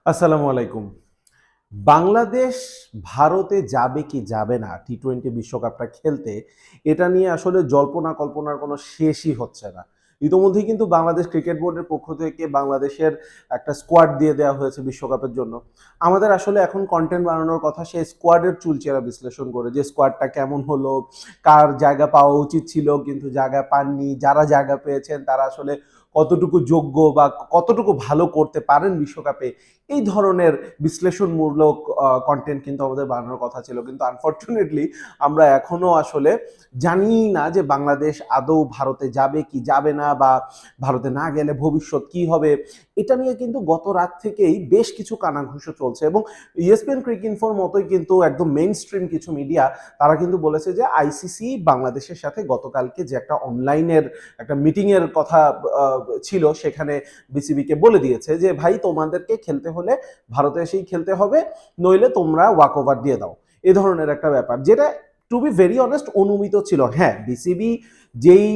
আসসালামু আলাইকুম। বাংলাদেশ ভারতে যাবে কি যাবে না টি-20 বিশ্বকাপটা খেলতে, এটা নিয়ে আসলে জল্পনা কল্পনার কোনো শেষই হচ্ছে না। ইতোমধ্যেই কিন্তু বাংলাদেশ ক্রিকেট বোর্ডের পক্ষ থেকে বাংলাদেশের একটা স্কোয়াড দিয়ে দেওয়া হয়েছে বিশ্বকাপের জন্য। আমাদের আসলে এখন কনটেন্ট বানানোর কথা সেই স্কোয়াডের চুলচেরা বিশ্লেষণ করে যে স্কোয়াডটা কেমন হলো, কার জায়গা পাওয়া উচিত ছিল কিন্তু জায়গা পাননি, যারা জায়গা পেয়েছেন তারা আসলে কতটুকু যোগ্য বা কতটুকু ভালো করতে পারেন বিশ্বকাপে, এই ধরনের বিশ্লেষণমূলক কন্টেন্ট কিন্তু আমাদের বানানোর কথা ছিল, কিন্তু আনফর্চুনেটলি আমরা এখনো আসলে জানি না যে বাংলাদেশ আদৌ ভারতে যাবে কি যাবে না, বা ভারতে না গেলে ভবিষ্যৎ কি হবে। এটা নিয়ে কিন্তু গত রাত থেকেই বেশ কিছু কানাঘুষো চলছে, এবং ইএসপিএন ক্রিকইনফোর মতোই কিন্তু একদম মেইন স্ট্রিম কিছু মিডিয়া তারা কিন্তু বলেছে যে আইসিসি বাংলাদেশের সাথে গতকালকে যে একটা অনলাইনের একটা মিটিংয়ের কথা ছিল, সেখানে বিসিবিকে বলে দিয়েছে যে ভাই তোমাদেরকে খেলতে হলে ভারতে এসেই খেলতে হবে, নইলে তোমরা ওয়াক ওভার দিয়ে দাও। এ ধরনের একটা ব্যাপার, যেটা টু বি ভেরি অনেস্ট অনুমিত ছিল। হ্যাঁ, বিসিবি যেই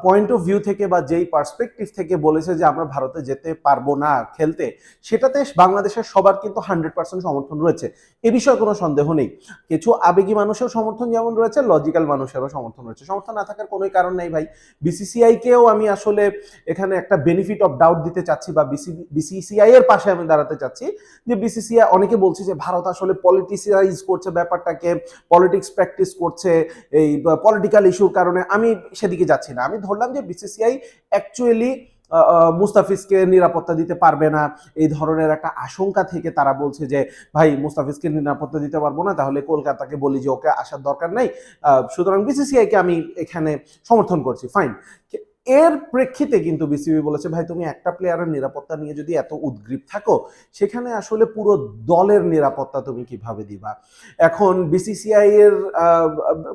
পয়েন্ট অফ ভিউ থেকে বা যেই পার্সপেক্টিভ থেকে বলেছে যে আমরা ভারতে যেতে পারবো না খেলতে, সেটাতে বাংলাদেশের সবার কিন্তু 100% সমর্থন রয়েছে, এ বিষয়ে কোনো সন্দেহ নেই। কিছু আবেগী মানুষের সমর্থন যেমন রয়েছে, লজিক্যাল মানুষেরও সমর্থন রয়েছে। সমর্থন না থাকার কোনো কারণ নেই ভাই। বিসিসিআইকেও আমি আসলে এখানে একটা বেনিফিট অফ ডাউট দিতে চাচ্ছি, বা বিসিসিআই এর পাশে আমি দাঁড়াতে চাচ্ছি। যে বিসিসিআই অনেকে বলছে যে ভারত আসলে পলিটিসাইজ করছে ব্যাপারটাকে, পলিটিক্স প্র্যাকটিস করছে এই পলিটিক্যাল ইস্যুর কারণে। আমি সেদিকে যাচ্ছি না। আমি ধরলাম যে বিসিসিআই অ্যাকচুয়ালি মুস্তাফিজকে নিরাপত্তা দিতে পারবে না, এই ধরনের একটা আশঙ্কা থেকে তারা বলছে যে ভাই মুস্তাফিজকে নিরাপত্তা দিতে পারবো না, তাহলে কলকাতাকে বলি যে ওকে আসার দরকার নেই। সুতরাং বিসিসিআইকে আমি এখানে সমর্থন করছি, ফাইন। এর প্রেক্ষিতে কিন্তু বিসিবি বলেছে ভাই তুমি একটা প্লেয়ারের নিরাপত্তা নিয়ে যদি এত উদ্গ্রীব থাকো, সেখানে আসলে পুরো দলের নিরাপত্তা তুমি কিভাবে দিবা। এখন বিসিসিআই এর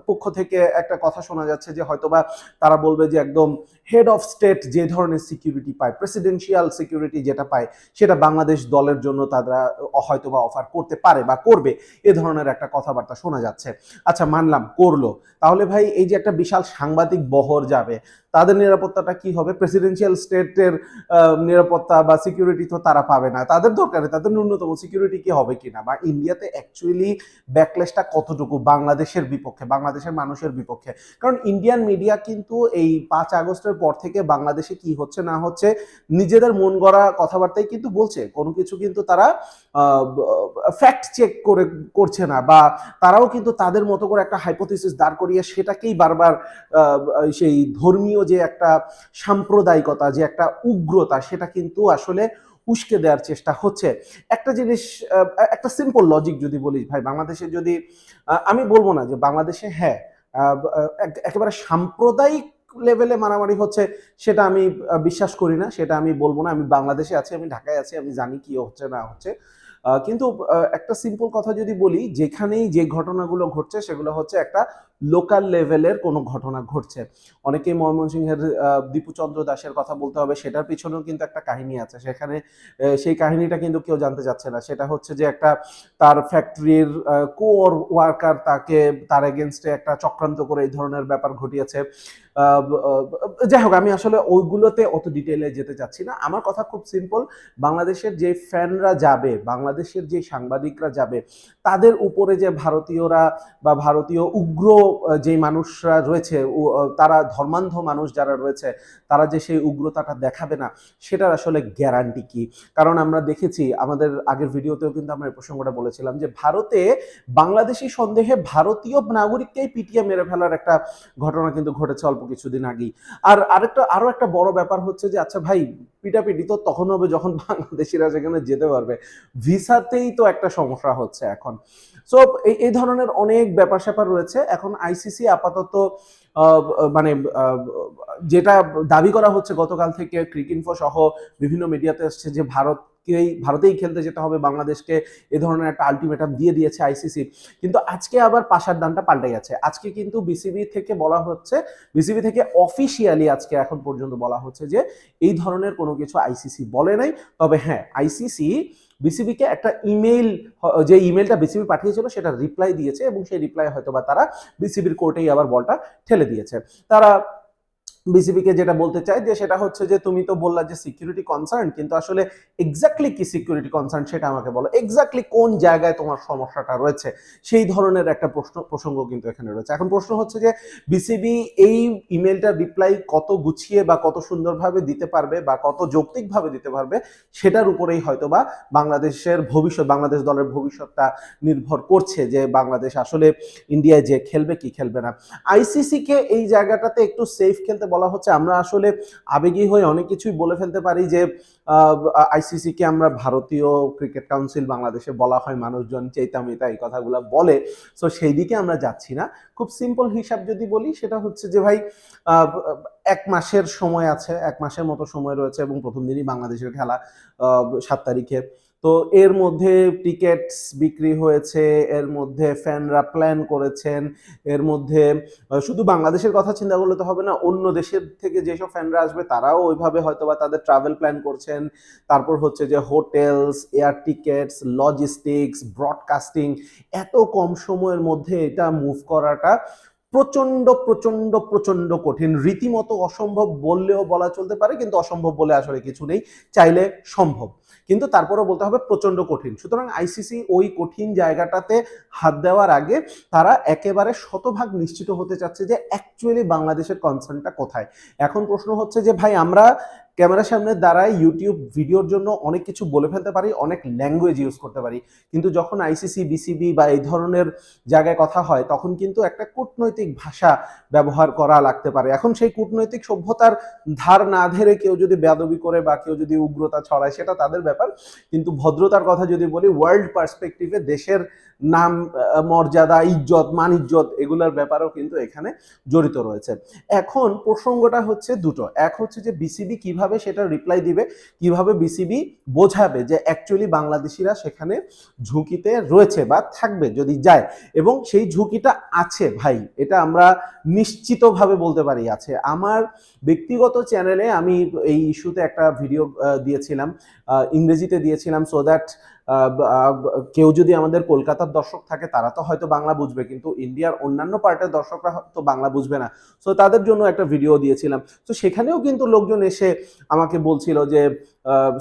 পক্ষ থেকে একটা কথা শোনা যাচ্ছে যে হয়তোবা তারা বলবে যে একদম হেড অফ স্টেট যে ধরনের সিকিউরিটি পায়, প্রেসিডেন্সিয়াল সিকিউরিটি যেটা পায়, সেটা বাংলাদেশ দলের জন্য তারা হয়তোবা অফার করতে পারে বা করবে, এ ধরনের একটা কথাবার্তা শোনা যাচ্ছে। আচ্ছা, মানলাম করলো, তাহলে ভাই এই যে একটা বিশাল সাংবাদিক বহর যাবে, তাদের নিরাপত্তাটা কি হবে? প্রেসিডেন্সিয়াল স্টেটের নিরাপত্তা বা সিকিউরিটি তো তারা পাবে না, তাদের দরকারে তাদের ন্যূনতম সিকিউরিটি কি হবে কিনা, বা ইন্ডিয়াতে অ্যাকচুয়ালি ব্যাকলেসটা কতটুকু বাংলাদেশের বিপক্ষে, বাংলাদেশের মানুষের বিপক্ষে। কারণ ইন্ডিয়ান মিডিয়া কিন্তু এই 5 আগস্টের পর থেকে বাংলাদেশে কি হচ্ছে না হচ্ছে নিজেদের মন গড়া কথাবার্তাই কিন্তু বলছে, কোনো কিছু কিন্তু তারা ফ্যাক্ট চেক করে করছে না, বা তারাও কিন্তু তাদের মতো করে একটা হাইপোথিসিস দাঁড় করিয়ে সেটাকেই বারবার সেই ধর্মীয় যে একটা সাম্প্রদায়িকতা, যে একটা উগ্রতা, সেটা কিন্তু আসলে উস্কে দেওয়ার চেষ্টা হচ্ছে। একটা জিনিস, একটা সিম্পল লজিক যদি বলি ভাই, বাংলাদেশে যদি আমি বলবো না যে বাংলাদেশে হ্যাঁ একেবারে সাম্প্রদায়িক লেভেলে মারামারি হচ্ছে, সেটা আমি বিশ্বাস করি না, সেটা আমি বলবো না। আমি বাংলাদেশে আছি, আমি ঢাকায় আছি, আমি জানি কি হচ্ছে না হচ্ছে। কিন্তু একটা সিম্পল কথা যদি বলি, যেখানেই যে ঘটনাগুলো ঘটছে সেগুলো হচ্ছে একটা লোকাল লেভেলের কোনো ঘটনা ঘটছে। অনেকেই ময়মনসিংহের দীপুচন্দ্র দাসের কথা বলতে হবে, সেটার পিছনেও কিন্তু একটা কাহিনী আছে। সেখানে সেই কাহিনীটা কিন্তু কেউ জানতে চাচ্ছে না। সেটা হচ্ছে যে একটা তার ফ্যাক্টরির কোর ওয়ার্কার তার এগেনস্টে একটা চক্রান্ত করে এই ধরনের ব্যাপার ঘটিয়েছে। যাই হোক, আমি আসলে ওইগুলোতে অত ডিটেইলে যেতে চাচ্ছি না। আমার কথা খুব সিম্পল, বাংলাদেশের যে ফ্যানরা যাবে, বাংলাদেশের যে সাংবাদিকরা যাবে, তাদের উপরে যে ভারতীয়রা বা ভারতীয় উগ্র যে মানুষরা রয়েছে, তারা ধর্মান্ধ মানুষ যারা রয়েছে, তারা যে সেই উগ্রতাটা দেখাবে না, সেটার আসলে গ্যারান্টি কি? কারণ আমরা দেখেছি আমাদের আগের ভিডিওতেও কিন্তু আমরা এই প্রসঙ্গটা বলেছিলাম যে ভারতে বাংলাদেশি সন্দেহে ভারতীয় নাগরিককেই পিটিয়ে মেরে ফেলার একটা ঘটনা কিন্তু ঘটেছে অল্প কিছুদিন আগেই। আর আরো একটা বড় ব্যাপার হচ্ছে যে আচ্ছা ভাই, পিটাপিটি তো তখন হবে যখন বাংলাদেশিরা সেখানে যেতে পারবে, ভিসাতেই তো একটা সমস্যা হচ্ছে এখন। সো এই ধরনের অনেক ব্যাপার স্যাপার রয়েছে। এখন আইসিসি আপাতত মানে যেটা দাবি করা হচ্ছে গতকাল থেকে ক্রিকইনফো সহ বিভিন্ন মিডিয়াতে আসছে যে ভারতেই খেলতে যেতে হবে বাংলাদেশকে, এ ধরনের একটা আলটিমেটাম দিয়ে দিয়েছে আইসিসি। কিন্তু আজকে আবার পাশার দানটা পাল্টে গেছে। আজকে কিন্তু বিসিবি থেকে বলা হচ্ছে, বিসিবি থেকে অফিসিয়ালি আজকে এখন পর্যন্ত বলা হচ্ছে যে এই ধরনের কোনো কিছু আইসিসি বলে নাই। তবে হ্যাঁ, আইসিসি বিসিবিকে একটা ইমেইল, যে ইমেইলটা বিসিবি পাঠিয়েছিল সেটা রিপ্লাই দিয়েছে, এবং সেই রিপ্লাই হয়তো বা তারা বিসিবির কোর্টেই আবার বলটা ঠেলে দিয়েছে। তারা বিসিবিকে যেটা বলতে চাই যে সেটা হচ্ছে যে তুমি তো বললা যে সিকিউরিটি কনসার্ন, কিন্তু আসলে এক্স্যাক্টলি কি সিকিউরিটি কনসার্ন সেটা আমাকে বলো, এক্স্যাক্টলি কোন জায়গায় তোমার সমস্যাটা রয়েছে, সেই ধরনের একটা প্রসঙ্গ কিন্তু এখানে রয়েছে। এখন প্রশ্ন হচ্ছে যে বিসিবি এই ইমেলটা রিপ্লাই কত গুছিয়ে বা কত সুন্দরভাবে দিতে পারবে বা কত যৌক্তিকভাবে দিতে পারবে, সেটার উপরেই হয়তো বা বাংলাদেশের ভবিষ্যৎ, বাংলাদেশ দলের ভবিষ্যৎটা নির্ভর করছে যে বাংলাদেশ আসলে ইন্ডিয়ায় যে খেলবে কি খেলবে না। আইসিসি কে এই জায়গাটাতে একটু সেফ খেলতে বলা হচ্ছে। আমরা আসলে আবেগী হয়ে অনেক কিছুই বলে ফেলতে পারি যে আইসিসি কে আমরা ভারতীয় ক্রিকেট কাউন্সিল বাংলাদেশে বলা হয়, মানুষজন চেতামিতা এই কথাগুলো বলে, সো সেই দিকে আমরা যাচ্ছি না। খুব সিম্পল হিসাব যদি বলি সেটা হচ্ছে যে ভাই 1 মাসের সময় আছে, 1 মাসের মতো সময় রয়েছে এবং প্রথম দিনই বাংলাদেশের খেলা 7 তারিখে। তো এর মধ্যে টিকেটস বিক্রি হয়েছে, এর মধ্যে ফ্যানরা প্ল্যান করেছেন, এর মধ্যে শুধু বাংলাদেশের কথা চিন্তা করলে তো হবে না, অন্য দেশের থেকে যেসব ফ্যানরা আসবে তারাও ওইভাবে হয়তোবা তাদের ট্রাভেল প্ল্যান করছেন। তারপর হচ্ছে যে hotels, air tickets, logistics, broadcasting, এত কম সময়ের মধ্যে এটা মুভ করাটা প্রচন্ড প্রচন্ড প্রচন্ড কঠিন, রীতিমতো অসম্ভব বললেও বলা চলতে পারে, কিন্তু অসম্ভব বলে আসলে কিছু নেই, চাইলে সম্ভব, কিন্তু তারপরেও বলতে হবে প্রচন্ড কঠিন। সুতরাং আইসিসি ওই কঠিন জায়গাটাতে হাত দেওয়ার আগে তারা একেবারে শতভাগ নিশ্চিত হতে চাচ্ছে যে অ্যাকচুয়ালি বাংলাদেশের কনসার্নটা কোথায়। এখন প্রশ্ন হচ্ছে যে ভাই আমরা ক্যামেরার সামনে দাঁড়ায় ইউটিউব ভিডিওর জন্য অনেক কিছু বলে ফেলতে পারি, অনেক ল্যাঙ্গুয়েজ ইউজ করতে পারি, কিন্তু যখন আইসিসি, বিসিবি বা এই ধরনের জায়গায় কথা হয় তখন কিন্তু একটা কূটনৈতিক ভাষা ব্যবহার করা লাগতে পারে। এখন সেই কূটনৈতিক সভ্যতার ধার না ধরে কেউ যদি বেয়াদবি করে বা কেউ যদি উগ্রতা ছড়ায় সেটা তাদের ব্যাপার, কিন্তু ভদ্রতার কথা যদি বলি, ওয়ার্ল্ড পার্সপেক্টিভে দেশের নাম, মর্যাদা, ইজ্জত, মান ইজ্জত, এগুলোর ব্যাপারেও কিন্তু এখানে জড়িত রয়েছে। এখন প্রসঙ্গটা হচ্ছে দুটো, এক হচ্ছে যে বিসিবি কিভাবে সেটা রিপ্লাই দিবে, কিভাবে বিসিবি বোঝাবে যে অ্যাকচুয়ালি বাংলাদেশিরা সেখানে ঝুঁকিতে রয়েছে বা থাকবে যদি যায়, এবং সেই ঝুঁকিটা আছে ভাই, এটা আমরা নিশ্চিতভাবে বলতে পারি আছে। আমার ব্যক্তিগত চ্যানেলে আমি এই ইস্যুতে একটা ভিডিও দিয়েছিলাম, ইংরেজিতে দিয়েছিলাম, সো দ্যাট কেউ যদি আমাদের কলকাতার দর্শক থাকে তারা তো হয়তো বাংলা বুঝবে, কিন্তু ইন্ডিয়ার অন্যান্য পার্টের দর্শকরা তো বাংলা বুঝবে না, সো তাদের জন্য একটা ভিডিও দিয়েছিলাম। তো সেখানেও কিন্তু লোকজন এসে আমাকে বলছিল যে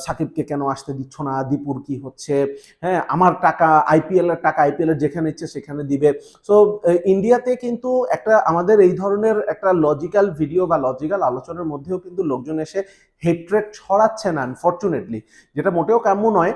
সাকিবকে কেন আসতে দিচ্ছ না, দীপুর কি হচ্ছে, হ্যাঁ আমার টাকা, আইপিএল এর টাকা আইপিএল এর যেখানে ইচ্ছে সেখানে দিবে। সো ইন্ডিয়াতে কিন্তু একটা আমাদের এই ধরনের একটা লজিক্যাল ভিডিও বা লজিক্যাল আলোচনার মধ্যেও কিন্তু লোকজন এসে হেট্রেট ছড়াচ্ছে না আনফরচুনেটলি, যেটা মোটেও কাম্য নয়।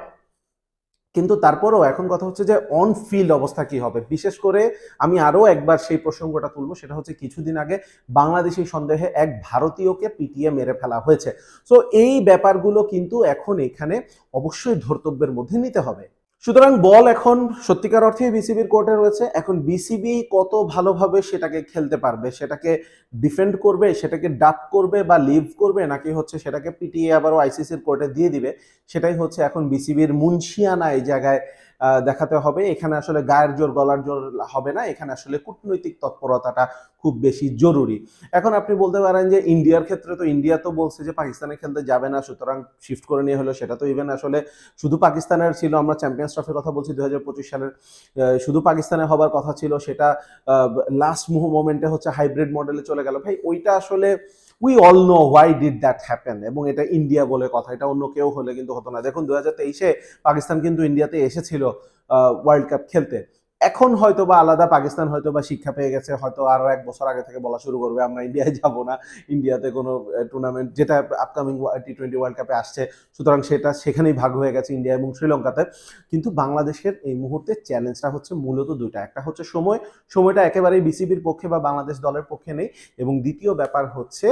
কিন্তু তারপরেও এখন কথা হচ্ছে যে অন ফিল্ড অবস্থা কি হবে। বিশেষ করে আমি আরো একবার সেই প্রসঙ্গটা তুলবো, সেটা হচ্ছে কিছুদিন আগে বাংলাদেশি সন্দেহে এক ভারতীয়কে পিটিয়ে মেরে ফেলা হয়েছে। সো এই ব্যাপারগুলো কিন্তু এখন এখানে অবশ্যই ধর্তব্যের মধ্যে নিতে হবে। সুতরাং বল এখন সত্যিকার অর্থে বিসিবির কোর্টে রয়েছে। এখন বিসিবি কত ভালোভাবে সেটাকে খেলতে পারবে, সেটাকে ডিফেন্ড করবে, সেটাকে ডাক করবে বা লিভ করবে, নাকি হচ্ছে সেটাকে পিটিয়ে আবারও আইসিসির কোর্টে দিয়ে দিবে, সেটাই হচ্ছে এখন বিসিবির মুন্সিয়ানা এই জায়গায় দেখাতে হবে। এখানে আসলে গায়ের জোর গলার জোর হবে না, এখানে আসলে কূটনৈতিক তৎপরতাটা খুব বেশি জরুরি। এখন আপনি বলতে পারেন যে ইন্ডিয়ার ক্ষেত্রে তো ইন্ডিয়া তো বলছে যে পাকিস্তানে খেলতে যাবে না, সুতরাং শিফট করে নিয়ে হলো, সেটা তো ইভেন আসলে শুধু পাকিস্তানের ছিল, আমরা চ্যাম্পিয়ন্স ট্রফির কথা বলছি 2025 সালের, শুধু পাকিস্তানে হবার কথা ছিল, সেটা লাস্ট মোমেন্টে হচ্ছে হাইব্রিড মডেলে চলে গেল। ভাই ওইটা আসলে we all know why did that happen, এবং এটা ইন্ডিয়া বলে কথা, এটা অন্য কেউ হলে কিন্তু হতো না। দেখুন 2023-এ পাকিস্তান কিন্তু ইন্ডিয়াতে এসেছিল ওয়ার্ল্ড কাপ খেলতে। এখন হয়তো বা আলাদা, পাকিস্তান হয়তো বা শিক্ষা পেয়ে গেছে, হয়তো আরো 1 বছর আগে থেকে বলা শুরু করবে আমরা ইন্ডিয়ায় যাব না, ইন্ডিয়াতে কোনো টুর্নামেন্ট যেটা আপকামিং টি20 ওয়ার্ল্ড কাপে আসছে, সুতরাং সেটা সেখানেই ভাগ হয়ে গেছে ইন্ডিয়া এবং শ্রীলঙ্কাতে। কিন্তু বাংলাদেশের এই মুহূর্তে চ্যালেঞ্জটা হচ্ছে মূলত দুটা, একটা হচ্ছে সময়টা একেবারেই বিসিবির পক্ষে বা বাংলাদেশ দলের পক্ষে নেই, এবং দ্বিতীয় ব্যাপার হচ্ছে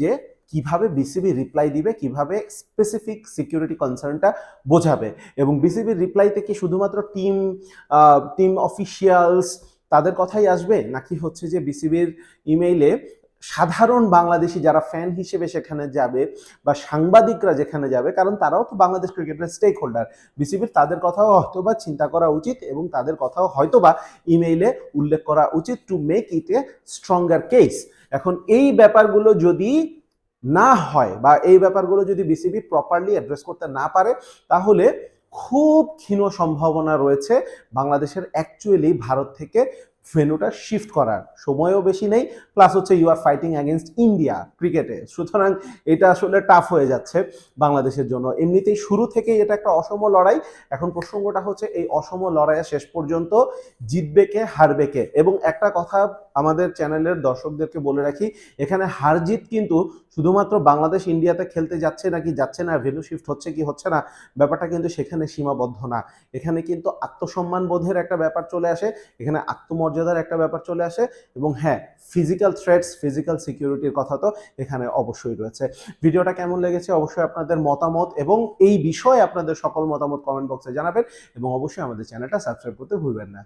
যে কিভাবে বিসিবি রিপ্লাই দিবে, কিভাবে স্পেসিফিক সিকিউরিটি কনসার্নটা বোঝাবে, এবং বিসিবির রিপ্লাইতে কি শুধুমাত্র টিম অফিসিয়ালস তাদের কথাই আসবে, নাকি হচ্ছে যে বিসিবির ইমেইলে সাধারণ বাংলাদেশি যারা ফ্যান হিসেবে সেখানে যাবে বা সাংবাদিকরা যেখানে যাবে, কারণ তারাও তো বাংলাদেশ ক্রিকেটের স্টেক হোল্ডার, বিসিবির তাদের কথাও হয়তোবা চিন্তা করা উচিত এবং তাদের কথাও হয়তোবা ইমেইলে উল্লেখ করা উচিত to make it A stronger case. এখন এই ব্যাপারগুলো যদি না হয় বা এই ব্যাপারগুলো যদি বিসিবি প্রপারলি অ্যাড্রেস করতে না পারে, তাহলে খুব ক্ষীণ সম্ভাবনা রয়েছে বাংলাদেশের অ্যাকচুয়ালি ভারত থেকে ভেন্যুটা শিফট করার সময়ও বেশি নেই, প্লাস হচ্ছে you are fighting against India ক্রিকেটে, সুতরাং এটা আসলে টাফ হয়ে যাচ্ছে বাংলাদেশের জন্য। এমনিতেই শুরু থেকেই এটা একটা অসম লড়াই। এখন প্রসঙ্গটা হচ্ছে এই অসম লড়াইয়ে শেষ পর্যন্ত জিতবে কে হারবে কে। এবং একটা কথা আমাদের চ্যানেলের দর্শকদেরকে বলে রাখি, এখানে হার জিত কিন্তু শুধুমাত্র বাংলাদেশ ইন্ডিয়াতে খেলতে যাচ্ছে নাকি যাচ্ছে না, ভেন্যু শিফট হচ্ছে কি হচ্ছে না, ব্যাপারটা কিন্তু সেখানে সীমাবদ্ধ না। এখানে কিন্তু আত্মসম্মান বোধের একটা ব্যাপার চলে আসে, এখানে আত্মমর্যাদার একটা ব্যাপার চলে আসে, এবং হ্যাঁ, ফিজিক্যাল থ্রেটস, ফিজিক্যাল সিকিউরিটির কথা তো এখানে অবশ্যই রয়েছে। ভিডিওটা কেমন লেগেছে অবশ্যই আপনাদের মতামত এবং এই বিষয়ে আপনাদের সকল মতামত কমেন্ট বক্সে জানাবেন, এবং অবশ্যই আমাদের চ্যানেলটা সাবস্ক্রাইব করতে ভুলবেন না।